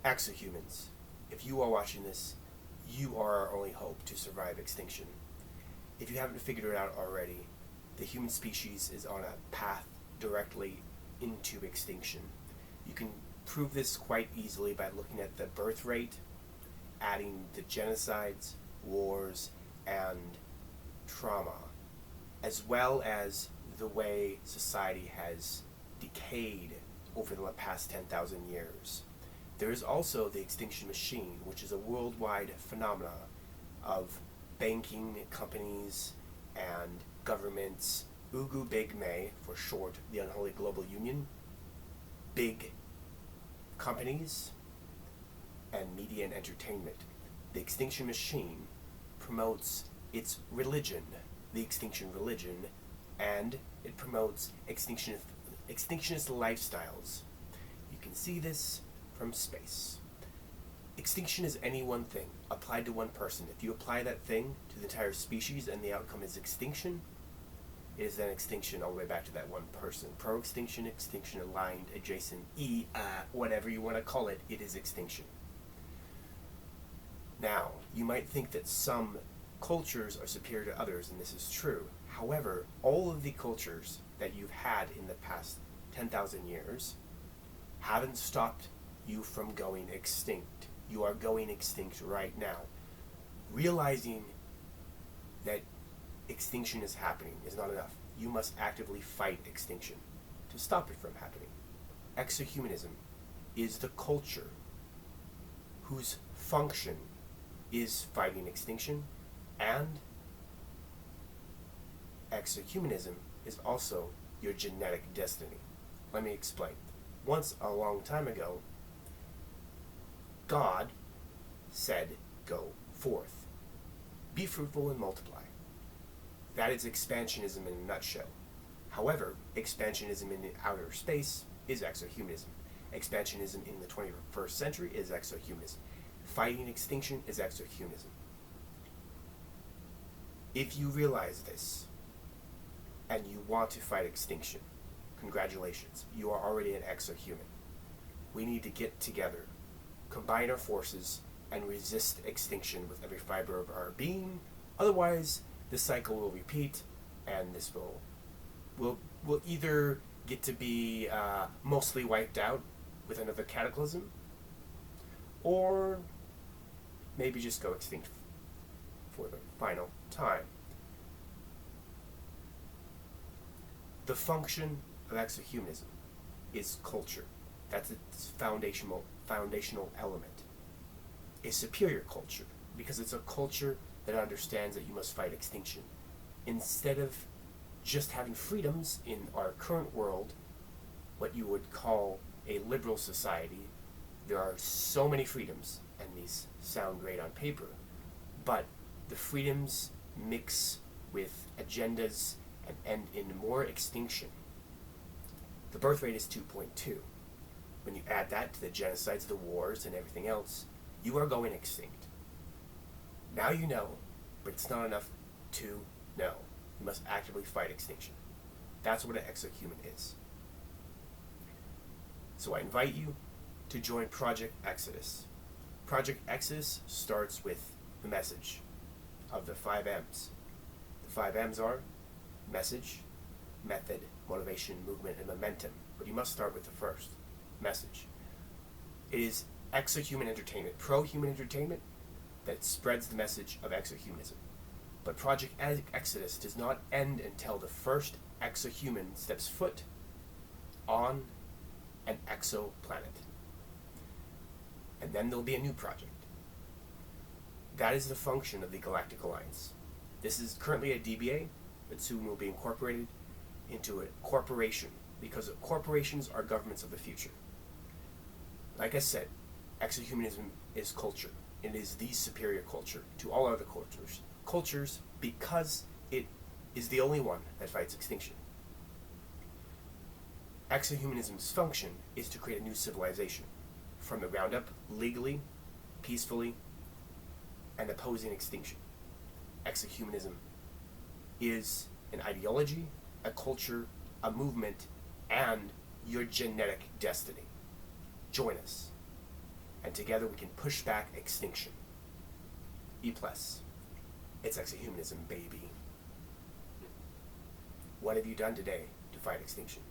Exohumans, if you are watching this, you are our only hope to survive extinction. If you haven't figured it out already, the human species is on a path directly into extinction. You can prove this quite easily by looking at the birth rate, adding the genocides, wars, and trauma, as well as the way society has decayed over the past 10,000 years. There is also the extinction machine, which is a worldwide phenomenon of banking companies and governments, Ugu Big May, for short, the unholy global union, big companies, and media and entertainment. The extinction machine promotes its religion, the extinction religion, and it promotes extinctionist lifestyles. You can see this from space. Extinction is any one thing applied to one person. If you apply that thing to the entire species and the outcome is extinction, it is then extinction all the way back to that one person. Pro-extinction, extinction aligned, adjacent, whatever you want to call it, it is extinction. Now, you might think that some cultures are superior to others, and this is true. However, all of the cultures that you've had in the past 10,000 years haven't stopped you from going extinct. You are going extinct right now. Realizing that extinction is happening is not enough. You must actively fight extinction to stop it from happening. Exohumanism is the culture whose function is fighting extinction, and exohumanism is also your genetic destiny. Let me explain. Once, a long time ago, God said, "Go forth. Be fruitful and multiply." That is expansionism in a nutshell. However, expansionism in the outer space is exohumanism. Expansionism in the 21st century is exohumanism. Fighting extinction is exohumanism. If you realize this, and you want to fight extinction, congratulations, you are already an exohuman. We need to get together, combine our forces, and resist extinction with every fiber of our being. Otherwise, this cycle will repeat, and this will either get to be mostly wiped out with another cataclysm, or maybe just go extinct for the final time. The function of exohumanism is culture. That's its foundational element. A superior culture, because it's a culture that understands that you must fight extinction. Instead of just having freedoms in our current world, what you would call a liberal society, there are so many freedoms, and these sound great on paper, but the freedoms mix with agendas and end in more extinction. The birth rate is 2.2. When you add that to the genocides, the wars, and everything else, you are going extinct. Now you know, but it's not enough to know. You must actively fight extinction. That's what an exohuman is. So I invite you to join Project Exodus. Project Exodus starts with the message of the 5 M's. The 5 M's are message, method, motivation, movement, and momentum. But you must start with the first, message. It is exohuman entertainment, pro-human entertainment, that spreads the message of exohumanism. But Project Exodus does not end until the first exohuman steps foot on an exoplanet. And then there'll be a new project. That is the function of the Galactic Alliance. This is currently a DBA, but soon will be incorporated into a corporation, because corporations are governments of the future. Like I said, exohumanism is culture. It is the superior culture to all other cultures because it is the only one that fights extinction. Exohumanism's function is to create a new civilization from the ground up, legally, peacefully, and opposing extinction. Exohumanism is an ideology, a culture, a movement, and your genetic destiny. Join us. and together we can push back extinction. eplus. It's exohumanism, baby. What have you done today to fight extinction?